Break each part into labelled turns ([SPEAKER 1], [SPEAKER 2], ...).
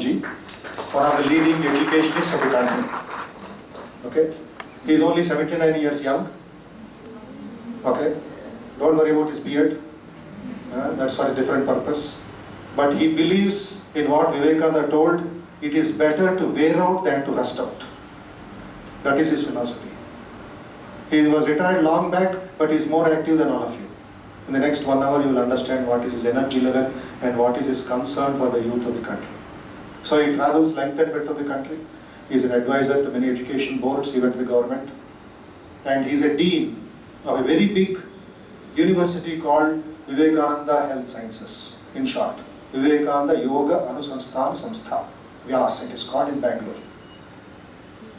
[SPEAKER 1] Swamiji, one of the leading educationists of the country. Okay, he is only 79 years young. Okay, don't worry about his beard. That's for a different purpose. But he believes in what Vivekananda told, it is better to wear out than to rust out. That is his philosophy. He was retired long back, but he is more active than all of you. In the next 1 hour, you will understand what is his energy level and what is his concern for the youth of the country. So he travels length and breadth of the country. He is an advisor to many education boards, even to the government. And he is a dean of a very big university called Vivekananda Health Sciences. In short, Vivekananda Yoga Anusandhana Samsthana. VYAS, it is called in Bangalore.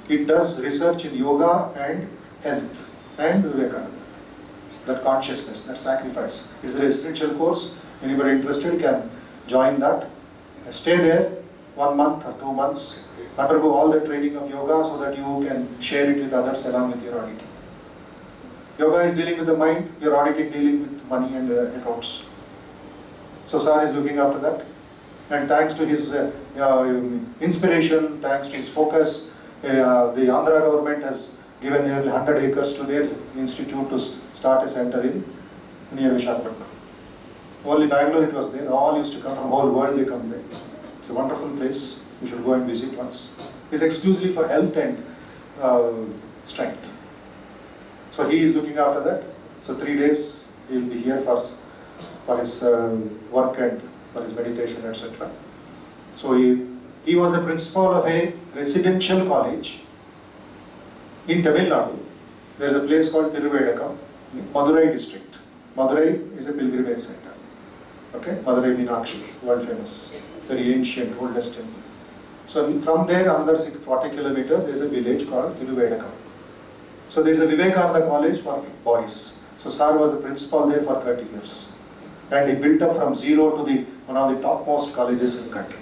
[SPEAKER 1] It does research in yoga and health and Vivekananda. That consciousness, that sacrifice. It's a residential course. Anybody interested can join that. Stay there 1 month or 2 months. Undergo all the training of yoga so that you can share it with others along with your auditing. Yoga is dealing with the mind, your auditing dealing with money and accounts. So Sir is looking after that. And thanks to his inspiration, thanks to his focus, the Andhra government has given nearly 100 acres to their institute to start a center in near Visakhapatnam. Only Bangalore it was there. All used to come from whole world, they come there. It's a wonderful place. You should go and visit once. It's exclusively for health and strength. So he is looking after that. So 3 days he will be here for his work and for his meditation, etc. So he was the principal of a residential college in Tamil Nadu. There is a place called Thiruvedakam, Madurai district. Madurai is a pilgrimage center. Okay, Madurai Meenakshi, world famous, very ancient, oldest temple. So from there, another 40 kilometers, there is a village called Thiruvedakam. So there is a Vivekananda college for boys. So Sir was the principal there for 30 years. And he built up from zero to one of the topmost colleges in the country,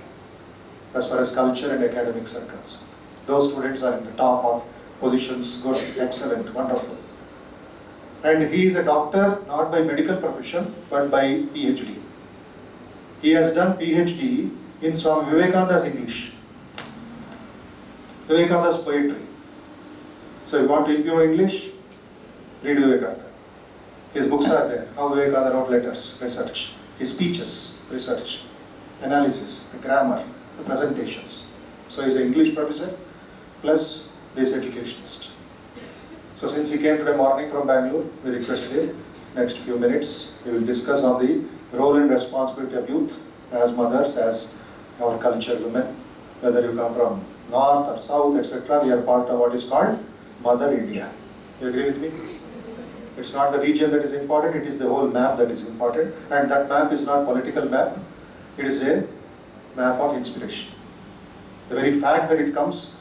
[SPEAKER 1] as far as culture and academics are concerned. Those students are in the top of positions, good, excellent, wonderful. And he is a doctor, not by medical profession, but by PhD. He has done PhD in Swami Vivekananda's English, Vivekananda's poetry. So you want to improve English? Read Vivekananda. His books are there, how Vivekananda wrote letters, research, his speeches, research, analysis, the grammar, the presentations. So he's an English professor, plus this educationist. So since he came today morning from Bangalore, we requested him, next few minutes, we will discuss on the role and responsibility of youth as mothers, as our culture women, whether you come from north or south, etc. We are part of what is called Mother India. You agree with me? It's not the region that is important, it is the whole map that is important. And that map is not political map, it is a map of inspiration. The very fact that it comes,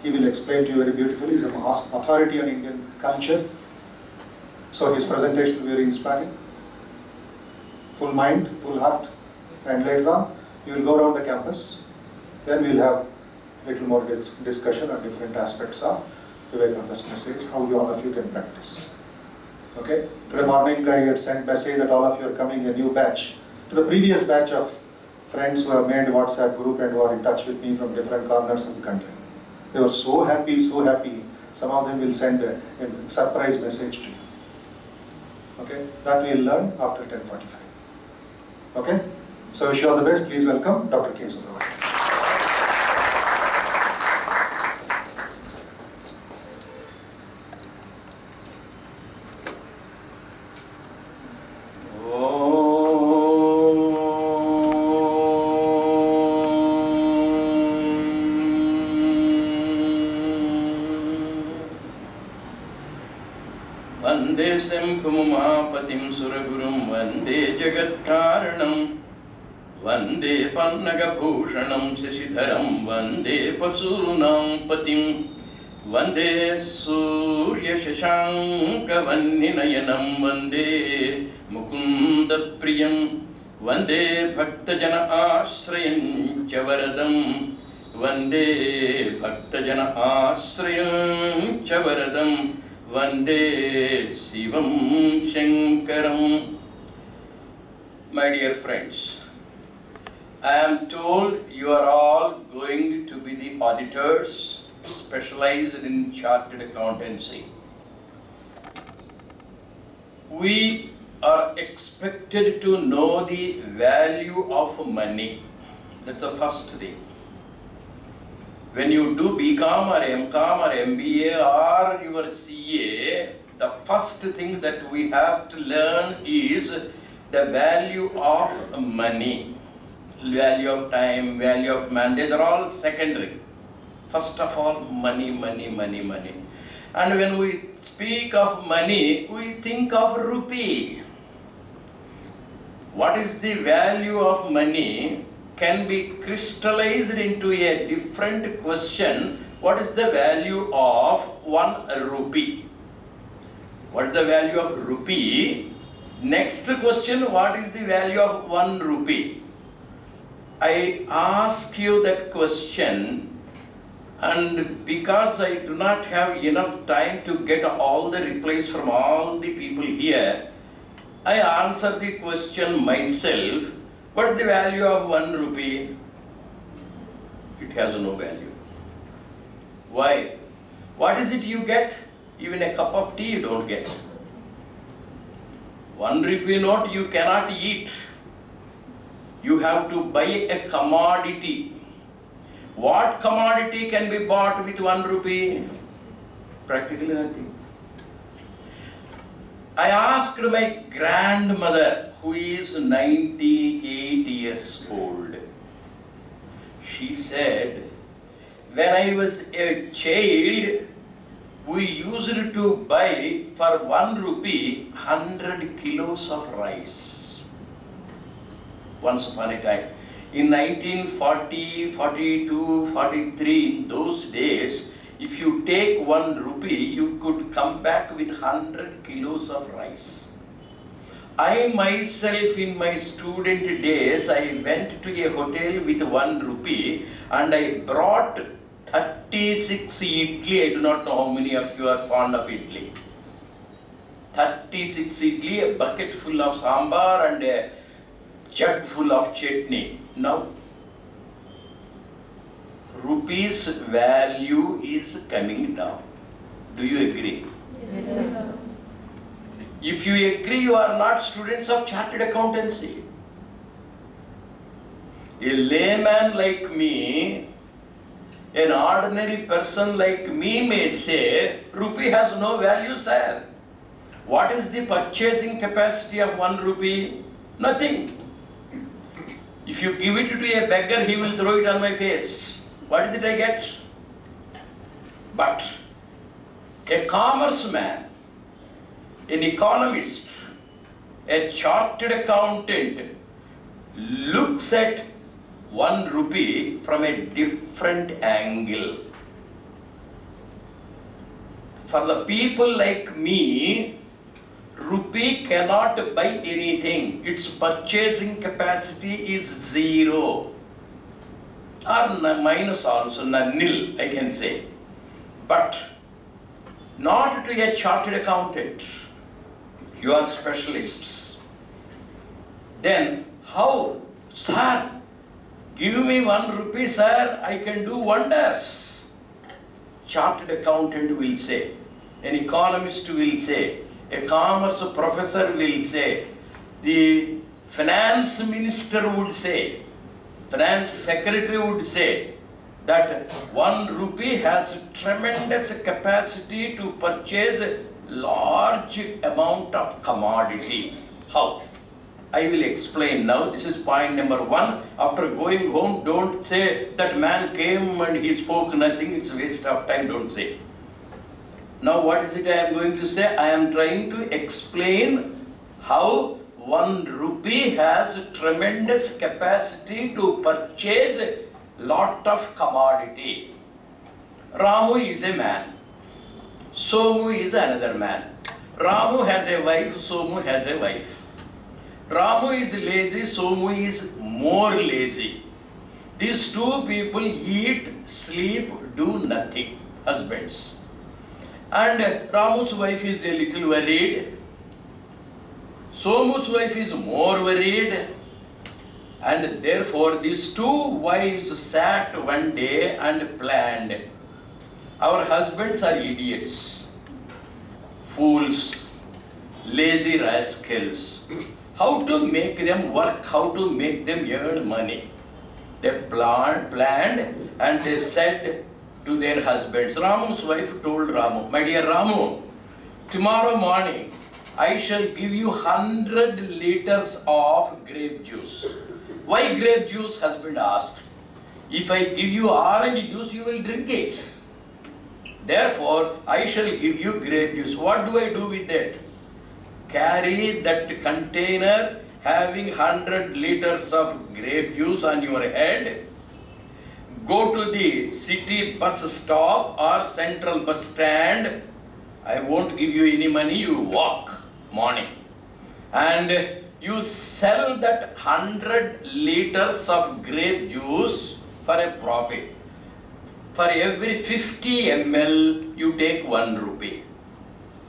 [SPEAKER 1] he will explain to you very beautifully. He is an authority on Indian culture. So his presentation will be very inspiring. Full mind, full heart. And later on, you will go around the campus. Then we will have a little more discussion on different aspects of Vivekananda's message, how all of you can practice. Okay? Today morning I had sent message that all of you are coming a new batch. To the previous batch of friends who have made WhatsApp group and who are in touch with me from different corners of the country. They were so happy, so happy. Some of them will send a surprise message to you. Okay? That we will learn after 10:45. Okay? So wish you all the best. Please welcome Dr. K. Subramanyam.
[SPEAKER 2] वंदे शंभुमापतिं सुरगुरुं वंदे जगत्कारणं वंदे पन्नगभूषणं शशिधरं वंदे पशूनां पतिं वंदे सूर्यशशाङ्कवह्निनयनं वंदे मुकुन्दप्रियं वंदे भक्तजन आश्रयं च वरदं वंदे भक्तजन आश्रयं च वरदं वंदे शिवं शंकरं. My dear friends, I am told you are all auditors specialized in chartered accountancy. We are expected to know the value of money. That's the first thing. When you do BCom or MCom or MBA or your CA, the first thing that we have to learn is the value of money. Value of time, value of man, these are all secondary. First of all, money, money, money, money. And when we speak of money, we think of rupee. What is the value of money can be crystallized into a different question. What is the value of 1 rupee? What is the value of rupee? Next question, what is the value of 1 rupee? I ask you that question, and because I do not have enough time to get all the replies from all the people here, I answer the question myself. What is the value of 1 rupee? It has no value. Why? What is it you get? Even a cup of tea you don't get. 1 rupee note you cannot eat. You have to buy a commodity. What commodity can be bought with 1 rupee? Practically nothing. I asked my grandmother, who is 98 years old. She said, when I was a child, we used to buy for 1 rupee 100 kilos of rice. Once upon a time. In 1940, 42, 43, in those days, if you take 1 rupee, you could come back with 100 kilos of rice. I myself, in my student days, I went to a hotel with 1 rupee and I brought 36 idli. I do not know how many of you are fond of idli. 36 idli, a bucket full of sambar and a jug full of chutney. Now, rupees value is coming down. Do you agree?
[SPEAKER 3] Yes.
[SPEAKER 2] If you agree, you are not students of chartered accountancy. A layman like me, an ordinary person like me may say, rupee has no value, sir. What is the purchasing capacity of 1 rupee? Nothing. If you give it to a beggar, he will throw it on my face. What did I get? But a commerce man, an economist, a chartered accountant looks at 1 rupee from a different angle. For the people like me, rupee cannot buy anything. Its purchasing capacity is 0. Or minus also, nil, I can say. But not to a chartered accountant. You are specialists. Then how? Sir, give me 1 rupee, sir, I can do wonders. Chartered accountant will say, an economist will say, a commerce professor will say, the finance minister would say, finance secretary would say that 1 rupee has tremendous capacity to purchase large amount of commodity. How? I will explain now. This is point number 1. After going home, don't say that man came and he spoke nothing. It's a waste of time. Don't say. Now what is it I am going to say? I am trying to explain how 1 rupee has tremendous capacity to purchase a lot of commodity. Ramu is a man. Somu is another man. Ramu has a wife, Somu has a wife. Ramu is lazy, Somu is more lazy. These 2 people eat, sleep, do nothing, husbands. And Ramu's wife is a little worried. Somu's wife is more worried. And therefore these two wives sat one day and planned. Our husbands are idiots, fools, lazy rascals. How to make them work, how to make them earn money. They planned and they said to their husbands. Ramu's wife told Ramu, my dear Ramu, tomorrow morning I shall give you 100 liters of grape juice. Why grape juice? Husband asked. If I give you orange juice, you will drink it. Therefore, I shall give you grape juice. What do I do with that? Carry that container having 100 liters of grape juice on your head. Go to the city bus stop or central bus stand. I won't give you any money, you walk morning. And you sell that 100 liters of grape juice for a profit. For every 50 ml, you take 1 rupee.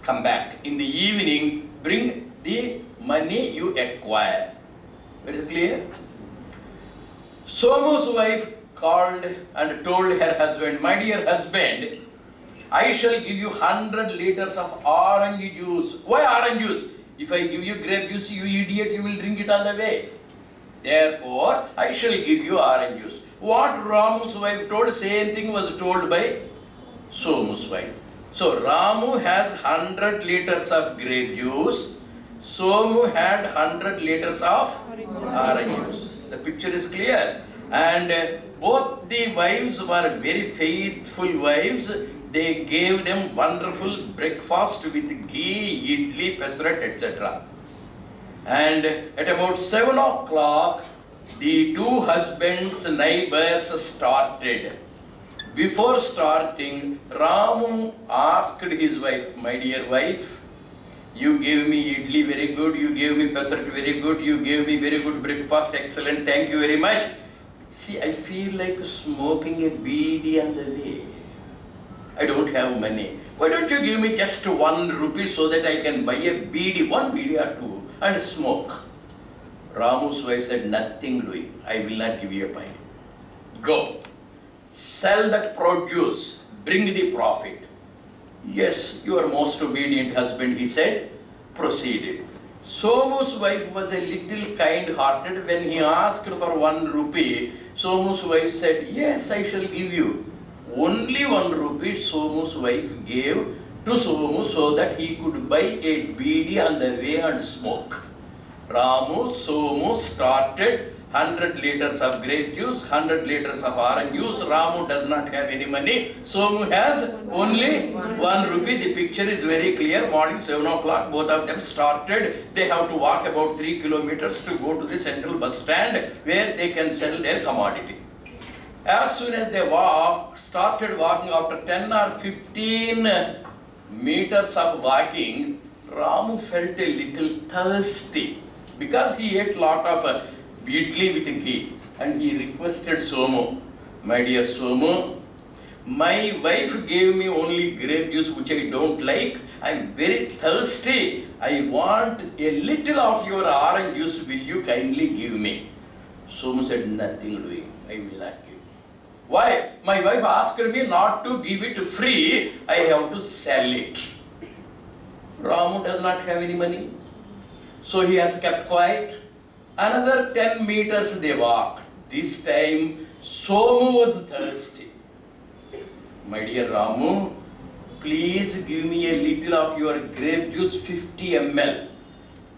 [SPEAKER 2] Come back. In the evening, bring the money you acquire. Very clear? Somu's wife called and told her husband, my dear husband, I shall give you 100 liters of orange juice. Why orange juice? If I give you grape juice, you idiot, you will drink it on the way. Therefore, I shall give you orange juice. What Ramu's wife told, same thing was told by Somu's wife. So Ramu has 100 liters of grape juice. Somu had 100 liters of orange juice. The picture is clear. And both the wives were very faithful wives. They gave them wonderful breakfast with ghee, idli, pesarat, etc. And at about 7 o'clock, the two husbands' neighbors started. Before starting, Ramu asked his wife, my dear wife, you gave me idli very good, you gave me pesarat very good, you gave me very good breakfast, excellent, thank you very much. See, I feel like smoking a beedi on the way. I don't have money. Why don't you give me just 1 rupee so that I can buy a beedi, 1 beedi or 2, and smoke? Ramu's wife said, nothing doing. I will not give you a pie. Go. Sell that produce. Bring the profit. Yes, you are most obedient husband, he said. Proceeded. Somu's wife was a little kind-hearted. When he asked for 1 rupee, Somu's wife said, yes, I shall give you. Only 1 rupee Somu's wife gave to Somu so that he could buy a beedi on the way and smoke. Somu started 100 liters of grape juice, 100 liters of orange juice. Ramu does not have any money. Somu has only 1 rupee. The picture is very clear. Morning 7 o'clock, both of them started. They have to walk about 3 kilometers to go to the central bus stand where they can sell their commodity. As soon as they started walking, after 10 or 15 meters of walking, Ramu felt a little thirsty because he ate lot of idli with ghee, and he requested Somu, my dear Somu, my wife gave me only grape juice which I don't like. I am very thirsty. I want a little of your orange juice. Will you kindly give me? Somu said, nothing doing. I will not give. Why? My wife asked me not to give it free. I have to sell it. Ramu does not have any money. So he has kept quiet. Another 10 meters they walked. This time Somu was thirsty. My dear Ramu, please give me a little of your grape juice, 50 ml.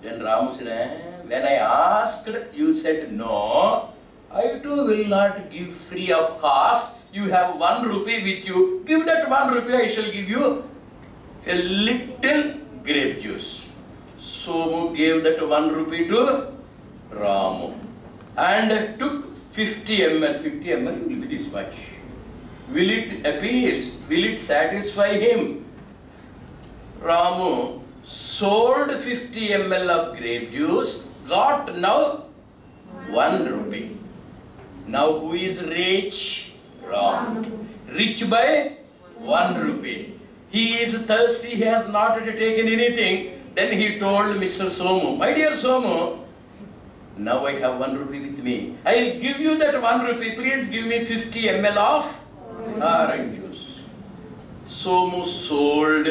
[SPEAKER 2] Then Ramu said, when I asked, you said no. I too will not give free of cost. You have 1 rupee with you. Give that 1 rupee, I shall give you a little grape juice. Somu gave that 1 rupee to Ramu and took 50 ml. 50 ml will be this much. Will it appease? Will it satisfy him? Ramu sold 50 ml of grape juice, got now 1 rupee. Now who is rich? Ramu. Rich by 1 rupee. He is thirsty, he has not taken anything. Then he told Mr. Somu, my dear Somu, Now I have 1 rupee with me. I will give you that 1 rupee. Please give me 50 ml of orange juice. Somu sold.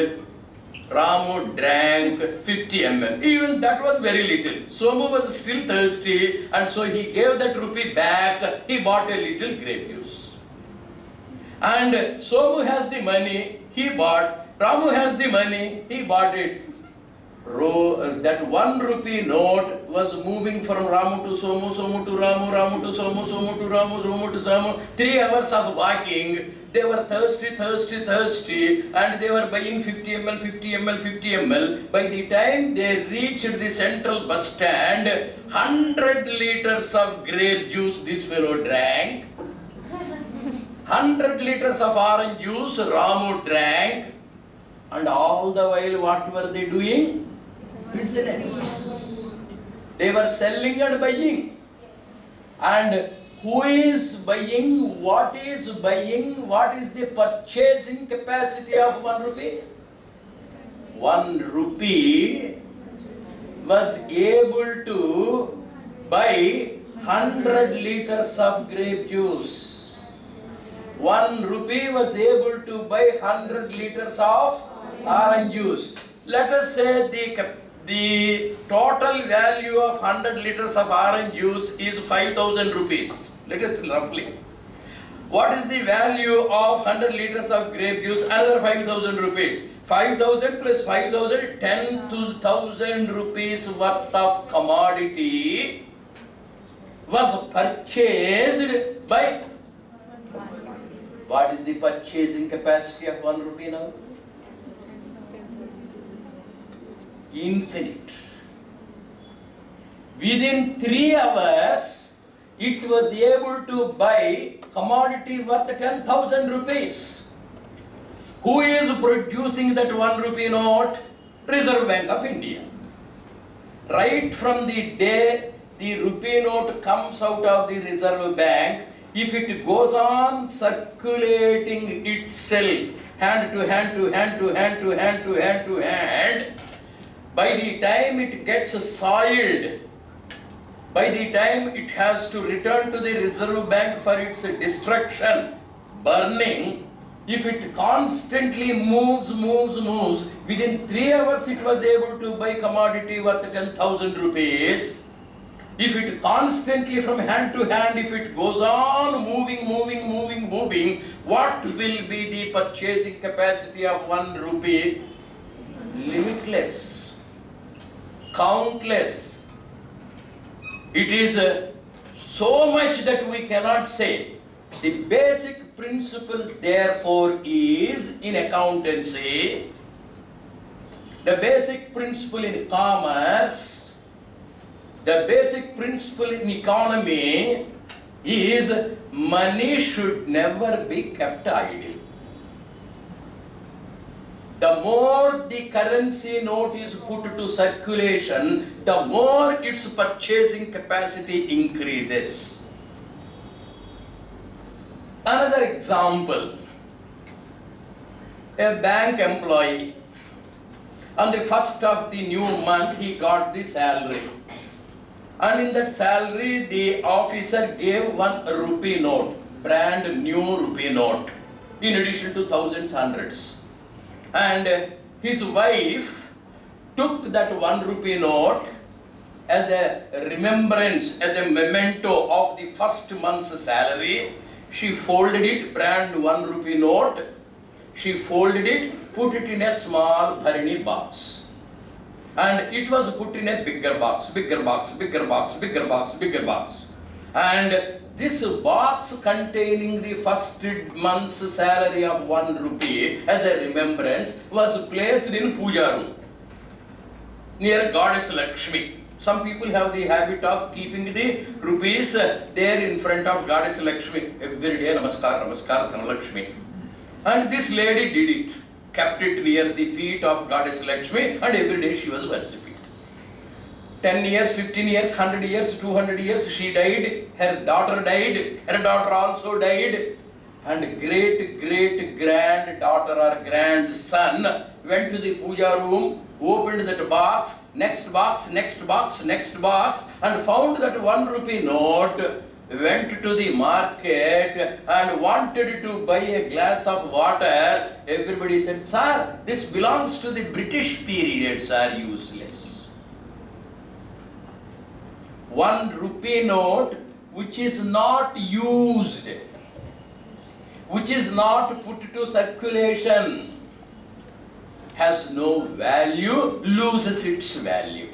[SPEAKER 2] Ramu drank 50 ml. Even that was very little. Somu was still thirsty, and so he gave that rupee back. He bought a little grape juice. And Somu has the money, he bought. Ramu has the money, he bought it. That 1 rupee note was moving from Ramu to Somu, Somu to Ramu, Ramu to Somu, Somu to Ramu, Ramu to Somu. 3 hours of walking. They were thirsty, and they were buying 50 ml, 50 ml, 50 ml. By the time they reached the central bus stand, 100 liters of grape juice this fellow drank. 100 liters of orange juice Ramu drank. And all the while, what were they doing? Business. They were selling and buying. And who is buying? What is buying? What is the purchasing capacity of 1 rupee? 1 rupee was able to buy 100 liters of grape juice. 1 rupee was able to buy 100 liters of orange juice. Let us say the total value of 100 liters of orange juice is 5,000 rupees. Let us roughly. What is the value of 100 liters of grape juice? Another 5,000 rupees. 5,000 plus 5,000, 10,000 rupees worth of commodity was purchased by. What is the purchasing capacity of 1 rupee now? Infinite. Within 3 hours, it was able to buy commodity worth 10,000 rupees. Who is producing that 1 rupee note? Reserve Bank of India. Right from the day the rupee note comes out of the Reserve Bank, if it goes on circulating itself, hand to hand to hand to hand to hand to hand to hand, by the time it gets soiled, by the time it has to return to the Reserve Bank for its destruction, burning, if it constantly moves, within 3 hours it was able to buy commodity worth 10,000 rupees. If it constantly from hand to hand, if it goes on moving, what will be the purchasing capacity of 1 rupee? Limitless, countless. It is so much that we cannot say. The basic principle therefore is in accountancy, the basic principle in commerce, the basic principle in economy is money should never be kept idle. The more the currency note is put to circulation, the more its purchasing capacity increases. Another example, a bank employee, on the first of the new month he got the salary. And in that salary, the officer gave 1 rupee note, brand new rupee note, in addition to thousands, hundreds. And his wife took that 1 rupee note as a remembrance, as a memento of the first month's salary. She folded it, brand 1 rupee note. She folded it, put it in a small bharani box. And it was put in a bigger box. And this box containing the first month's salary of 1 rupee as a remembrance was placed in puja room near Goddess Lakshmi. Some people have the habit of keeping the rupees there in front of Goddess Lakshmi. Every day, namaskar, namaskar, Dhanalakshmi. And this lady did it, kept it near the feet of Goddess Lakshmi, and every day she was worshipping. 10 years, 15 years, 100 years, 200 years, she died, her daughter died, her daughter also died. and great granddaughter or grandson went to the puja room, opened that box, next box, and found that 1 rupee note, went to the market and wanted to buy a glass of water. Everybody said, "Sir, this belongs to the British period, sir, useless." 1 rupee note which is not used, which is not put to circulation, has no value, loses its value.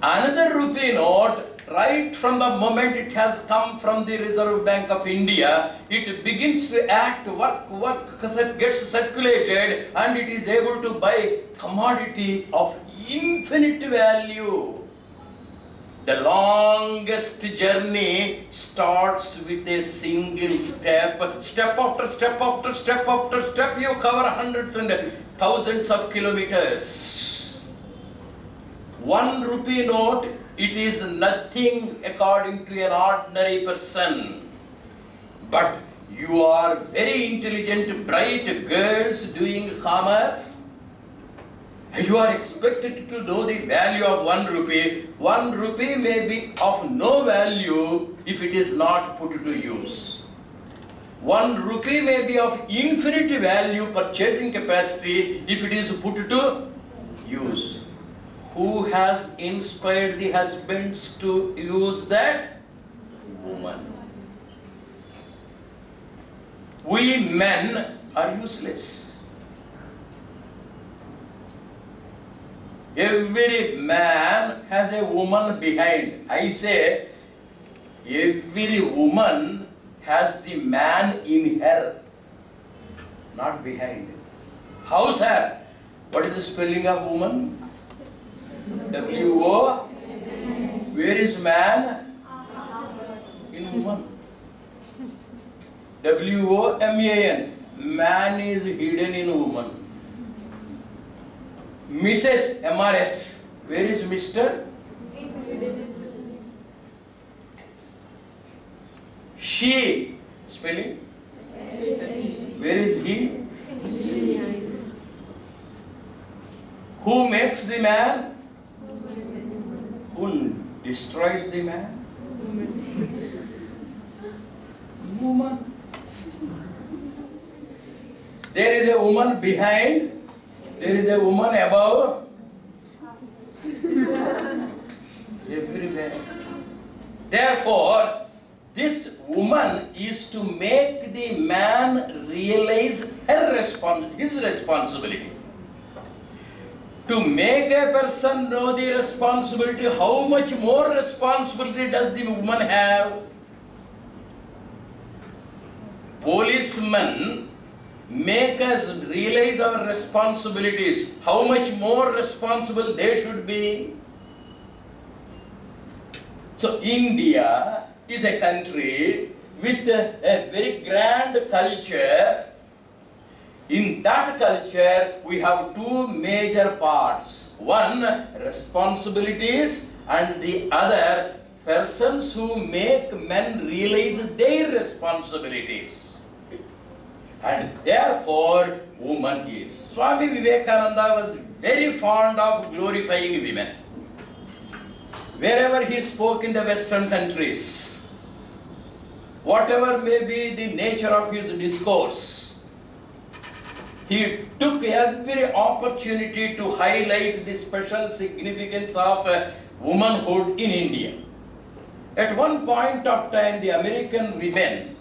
[SPEAKER 2] Another rupee note, right from the moment it has come from the Reserve Bank of India, it begins to act, work, gets circulated, and it is able to buy commodity of infinite value. The longest journey starts with a single step. Step after step after step after step, you cover hundreds and thousands of kilometers. 1 rupee note, it is nothing according to an ordinary person. But you are very intelligent, bright girls doing commerce, and you are expected to know the value of 1 rupee. 1 rupee may be of no value if it is not put to use. 1 rupee may be of infinite value, purchasing capacity, if it is put to use. Who has inspired the husbands to use that? Woman. We men are useless. Every man has a woman behind. I say, every woman has the man in her, not behind. How, sir? What is the spelling of woman? W-O. Where is man? In woman. W-O-M-A-N. Man is hidden in woman. Mrs. M-R-S. Where is Mr.? She. Spelling? Where is he? Who makes the man? Who destroys the man? Woman. There is a woman behind. There is a woman above. Everywhere. Therefore, this woman is to make the man realize his responsibility. To make a person know the responsibility, how much more responsibility does the woman have? Policemen make us realize our responsibilities, how much more responsible they should be. So India is a country with a very grand culture. In that culture, we have 2 major parts. One, responsibilities, and the other, persons who make men realize their responsibilities. And therefore, woman is. Swami Vivekananda was very fond of glorifying women. Wherever he spoke in the Western countries, whatever may be the nature of his discourse, he took every opportunity to highlight the special significance of womanhood in India. At one point of time, the American women,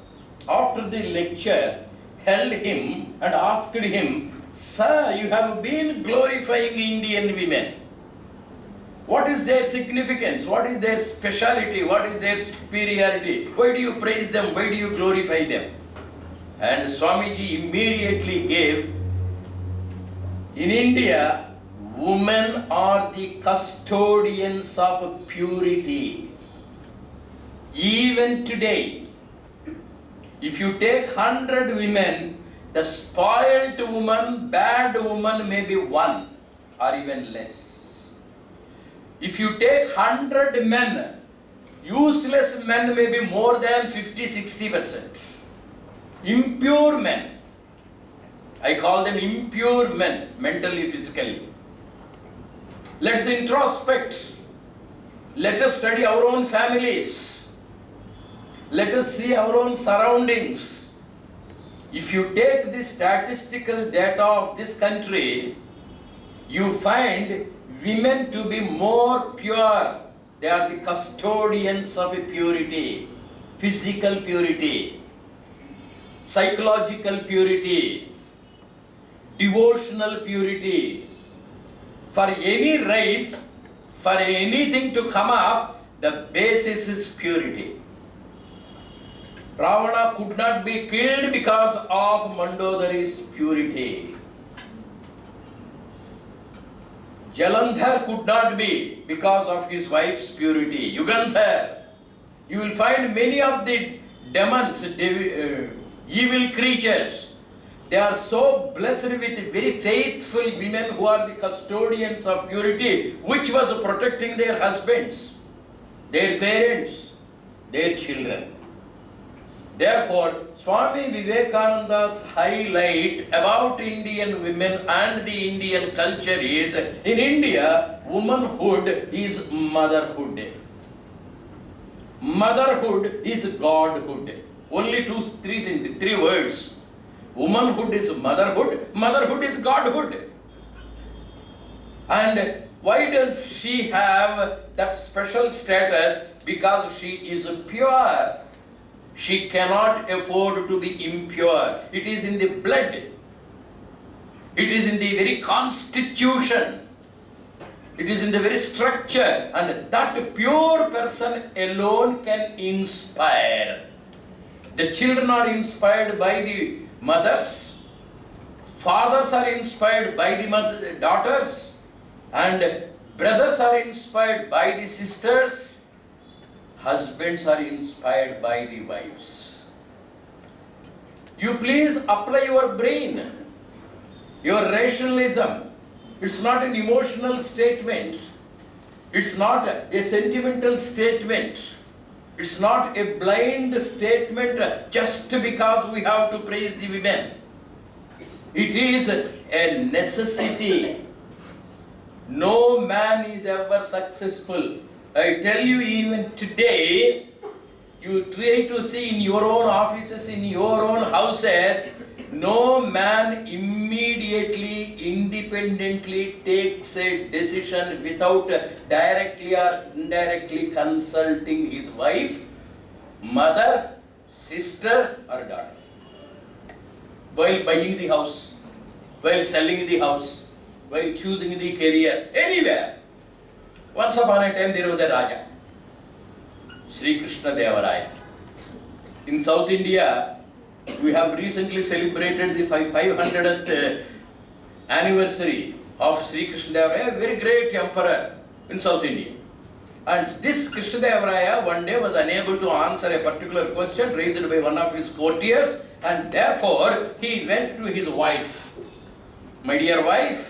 [SPEAKER 2] after the lecture, held him and asked him, "Sir, you have been glorifying Indian women. What is their significance? What is their speciality? What is their superiority? Why do you praise them? Why do you glorify them?" And Swamiji immediately gave, in India, women are the custodians of purity. Even today, if you take 100 women, the spoiled woman, bad woman may be 1 or even less. If you take 100 men, useless men may be more than 50-60%. impure men. I call them impure men, mentally, physically. Let's introspect. Let us study our own families. Let us see our own surroundings. If you take the statistical data of this country, you find women to be more pure. They are the custodians of purity, physical purity, psychological purity, devotional purity. For any race, for anything to come up, the basis is purity. Ravana could not be killed because of Mandodari's purity. Jalandhar could not be because of his wife's purity. Yugandhar, you will find many of the demons, evil creatures. They are so blessed with very faithful women who are the custodians of purity, which was protecting their husbands, their parents, their children. Therefore, Swami Vivekananda's highlight about Indian women and the Indian culture is, in India, womanhood is motherhood. Motherhood is godhood. Only three words. Womanhood is motherhood, motherhood is godhood. And why does she have that special status? Because she is pure. She cannot afford to be impure. It is in the blood. It is in the very constitution. It is in the very structure. And that pure person alone can inspire. The children are inspired by the mothers. Fathers are inspired by the daughters. And brothers are inspired by the sisters. Husbands are inspired by the wives. You please apply your brain, your rationalism. It's not an emotional statement. It's not a sentimental statement. It's not a blind statement just because we have to praise the women. It is a necessity. No man is ever successful. I tell you, even today, you try to see in your own offices, in your own houses, no man immediately, independently takes a decision without directly or indirectly consulting his wife, mother, sister or daughter. While buying the house, while selling the house, while choosing the career, anywhere. Once upon a time there was a Raja, Sri Krishna Devaraya. In South India, we have recently celebrated the 500th anniversary of Sri Krishna Devaraya, a very great emperor in South India. And this Krishna Devaraya one day was unable to answer a particular question raised by one of his courtiers, and therefore he went to his wife. My dear wife,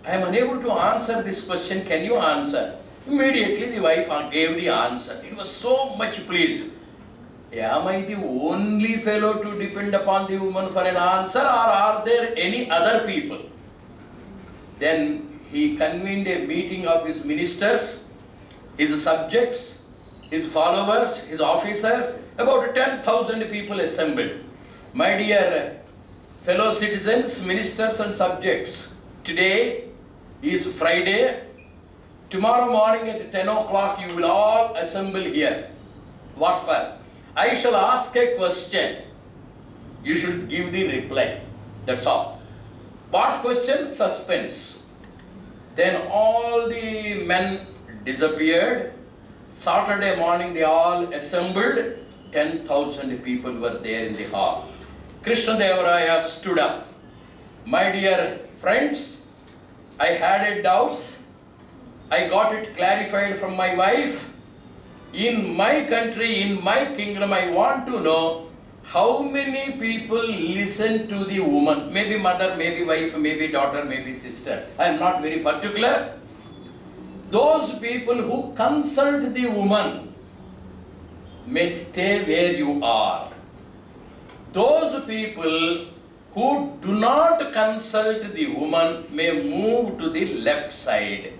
[SPEAKER 2] I am unable to answer this question, can you answer? Immediately the wife gave the answer. He was so much pleased. Am I the only fellow to depend upon the woman for an answer, or are there any other people? Then he convened a meeting of his ministers, his subjects, his followers, his officers, about 10,000 people assembled. My dear fellow citizens, ministers and subjects, today is Friday. Tomorrow morning at 10 o'clock you will all assemble here. What for? I shall ask a question. You should give the reply. That's all. What question? Suspense. Then all the men disappeared. Saturday morning they all assembled. 10,000 people were there in the hall. Krishna Devaraya stood up. My dear friends, I had a doubt. I got it clarified from my wife. In my country, in my kingdom, I want to know how many people listen to the woman. Maybe mother, maybe wife, maybe daughter, maybe sister. I am not very particular. Those people who consult the woman may stay where you are. Those people who do not consult the woman may move to the left side.